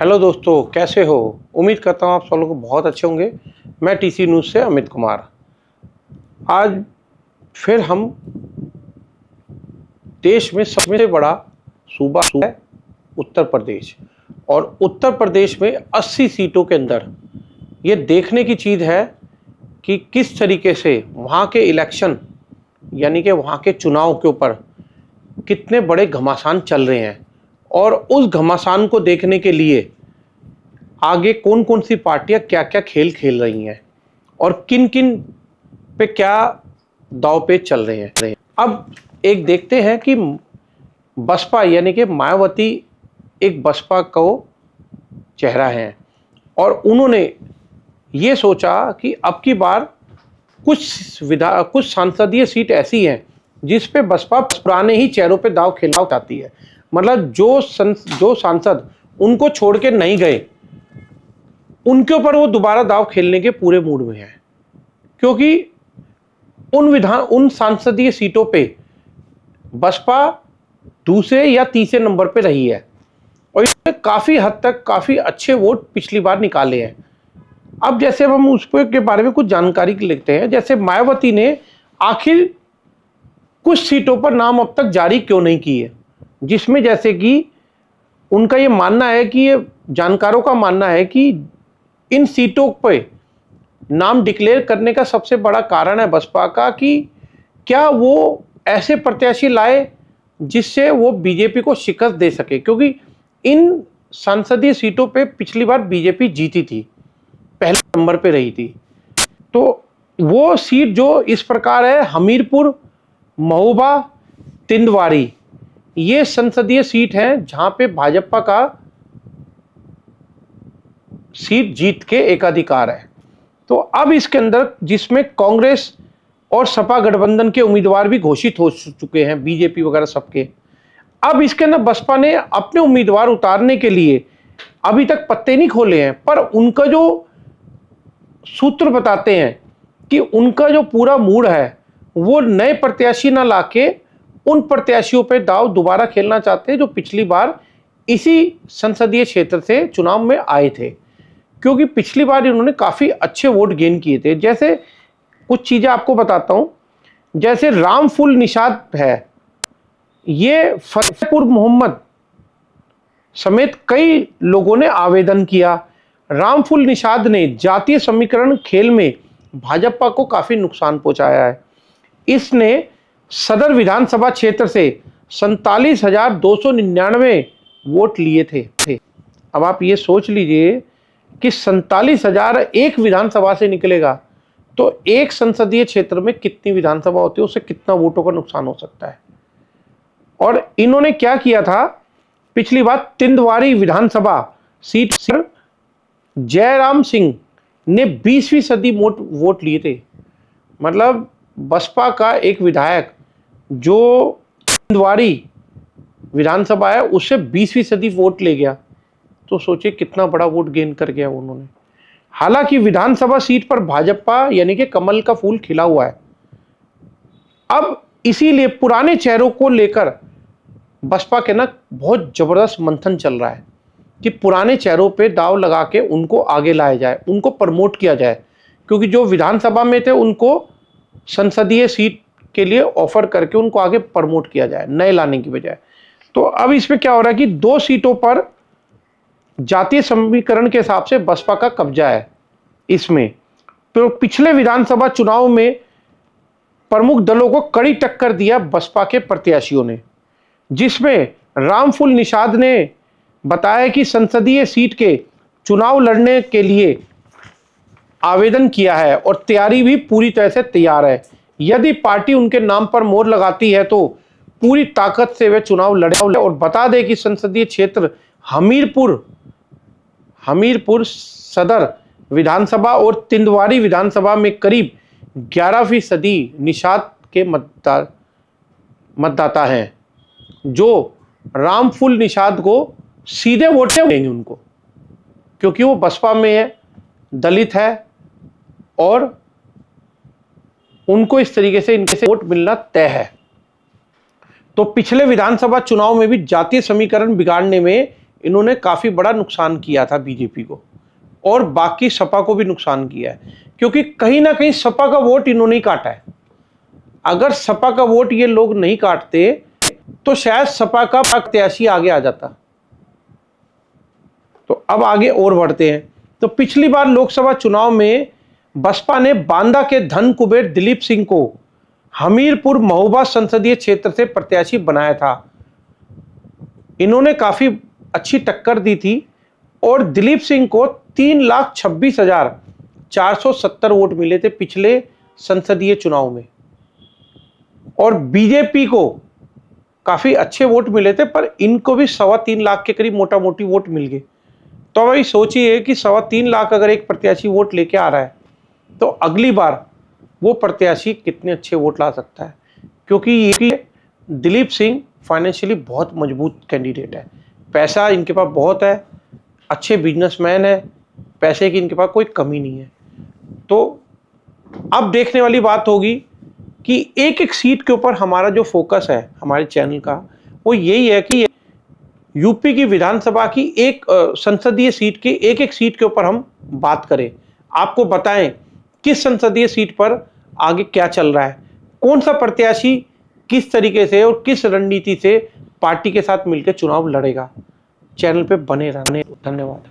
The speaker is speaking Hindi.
हेलो दोस्तों, कैसे हो। उम्मीद करता हूँ आप सब लोग बहुत अच्छे होंगे। मैं टीसी न्यूज़ से अमित कुमार। आज फिर हम देश में सबसे बड़ा सूबा है उत्तर प्रदेश, और उत्तर प्रदेश में 80 सीटों के अंदर ये देखने की चीज़ है कि किस तरीके से वहाँ के इलेक्शन यानी कि वहाँ के चुनाव के ऊपर कितने बड़े घमासान चल रहे हैं, और उस घमासान को देखने के लिए आगे कौन कौन सी पार्टियां क्या क्या खेल खेल रही हैं और किन किन पे क्या दाव पेच चल रहे हैं। अब एक देखते हैं कि बसपा यानी कि मायावती एक बसपा को चेहरा है, और उन्होंने ये सोचा कि अब की बार कुछ सांसदीय सीट ऐसी हैं जिस पे बसपा पुराने ही चेहरों पे दाव खेलना चाहती है। मतलब जो सांसद उनको छोड़ के नहीं गए उनके ऊपर वो दोबारा दाव खेलने के पूरे मूड में है, क्योंकि उन सांसदीय सीटों पे बसपा दूसरे या तीसरे नंबर पे रही है, और इसमें काफ़ी हद तक काफ़ी अच्छे वोट पिछली बार निकाले हैं। अब जैसे हम उस के बारे में कुछ जानकारी लेते हैं, जैसे मायावती ने आखिर कुछ सीटों पर नाम अब तक जारी क्यों नहीं किए, जिसमें जैसे कि उनका ये मानना है कि ये जानकारों का मानना है कि इन सीटों पे नाम डिक्लेयर करने का सबसे बड़ा कारण है बसपा का कि क्या वो ऐसे प्रत्याशी लाए जिससे वो बीजेपी को शिकस्त दे सके, क्योंकि इन संसदीय सीटों पे पिछली बार बीजेपी जीती थी, पहले नंबर पे रही थी। तो वो सीट जो इस प्रकार है हमीरपुर, महोबा, तिंदवारी, ये संसदीय सीट है जहां पे भाजपा का सीट जीत के एकाधिकार है। तो अब इसके अंदर जिसमें कांग्रेस और सपा गठबंधन के उम्मीदवार भी घोषित हो चुके हैं, बीजेपी वगैरह सबके, अब इसके अंदर बसपा ने अपने उम्मीदवार उतारने के लिए अभी तक पत्ते नहीं खोले हैं, पर उनका जो सूत्र बताते हैं कि उनका जो पूरा मूड है वो नए प्रत्याशी ना लाके उन प्रत्याशियों पे दाव दोबारा खेलना चाहते हैं जो पिछली बार इसी संसदीय क्षेत्र से चुनाव में आए थे, क्योंकि पिछली बार इन्होंने काफ़ी अच्छे वोट गेन किए थे। जैसे कुछ चीज़ें आपको बताता हूँ, जैसे रामफुल निषाद है, ये फतेहपुर मोहम्मद समेत कई लोगों ने आवेदन किया। रामफुल निषाद ने जातीय समीकरण खेल में भाजपा को काफ़ी नुकसान पहुंचाया है। इसने सदर विधानसभा क्षेत्र से 47,299 वोट लिए थे। अब आप ये सोच लीजिए कि 47,000 एक विधानसभा से निकलेगा तो एक संसदीय क्षेत्र में कितनी विधानसभा होती है, उससे कितना वोटों का नुकसान हो सकता है। और इन्होंने क्या किया था, पिछली बार तिंदवारी विधानसभा सीट पर जयराम सिंह ने 20% वोट लिए थे। मतलब बसपा का एक विधायक जो तिंदवारी विधानसभा है उससे 20% वोट ले गया, तो सोचिए कितना बड़ा वोट गेन कर गया उन्होंने। हालांकि विधानसभा सीट पर भाजपा यानी कि कमल का फूल खिला हुआ है। अब इसीलिए पुराने चेहरों को लेकर बसपा के ना बहुत जबरदस्त मंथन चल रहा है कि पुराने चेहरों पे दाव लगा के उनको आगे लाया जाए, उनको प्रमोट किया जाए, क्योंकि जो विधानसभा में थे उनको संसदीय सीट के लिए ऑफर करके उनको आगे प्रमोट किया जाए नए लाने की बजाय। तो अब इसमें क्या हो रहा है कि 2 सीटों पर जातीय समीकरण के हिसाब से बसपा का कब्जा है। इसमें तो पिछले विधानसभा चुनाव में प्रमुख दलों को कड़ी टक्कर दिया बसपा के प्रत्याशियों ने, जिसमें रामफुल निषाद ने बताया कि संसदीय सीट के चुनाव लड़ने के लिए आवेदन किया है और तैयारी भी पूरी तरह से तैयार है। यदि पार्टी उनके नाम पर मोहर लगाती है तो पूरी ताकत से वे चुनाव लड़े। और बता दें कि संसदीय क्षेत्र हमीरपुर सदर विधानसभा और तिंदवारी विधानसभा में करीब 11% निषाद के मतदाता हैं, जो रामफुल निषाद को सीधे वोट देंगे उनको, क्योंकि वो बसपा में है, दलित है, और उनको इस तरीके से इनके से वोट मिलना तय है। तो पिछले विधानसभा चुनाव में भी जातीय समीकरण बिगाड़ने में इन्होंने काफ़ी बड़ा नुकसान किया था बीजेपी को, और बाकी सपा को भी नुकसान किया है, क्योंकि कहीं ना कहीं सपा का वोट इन्होंने ही काटा है। अगर सपा का वोट ये लोग नहीं काटते तो शायद सपा का प्रत्याशी आगे आ जाता। तो अब आगे और बढ़ते हैं। तो पिछली बार लोकसभा चुनाव में बसपा ने बांदा के धन कुबेर दिलीप सिंह को हमीरपुर महोबा संसदीय क्षेत्र से प्रत्याशी बनाया था। इन्होंने काफी अच्छी टक्कर दी थी और दिलीप सिंह को 3,26,470 वोट मिले थे पिछले संसदीय चुनाव में, और बीजेपी को काफी अच्छे वोट मिले थे, पर इनको भी 3.25 लाख के करीब मोटा मोटी वोट मिल गए। तो भाई सोचिए कि 3.25 लाख अगर एक प्रत्याशी वोट लेके आ रहा है तो अगली बार वो प्रत्याशी कितने अच्छे वोट ला सकता है, क्योंकि ये दिलीप सिंह फाइनेंशियली बहुत मजबूत कैंडिडेट है, पैसा इनके पास बहुत है, अच्छे बिजनेसमैन है, पैसे की इनके पास कोई कमी नहीं है। तो अब देखने वाली बात होगी कि एक एक सीट के ऊपर हमारा जो फोकस है हमारे चैनल का, वो यही है कि यूपी की विधानसभा की एक संसदीय सीट की एक एक सीट के ऊपर हम बात करें, आपको बताएं किस संसदीय सीट पर आगे क्या चल रहा है, कौन सा प्रत्याशी किस तरीके से और किस रणनीति से पार्टी के साथ मिलकर चुनाव लड़ेगा। चैनल पे बने रहने, धन्यवाद।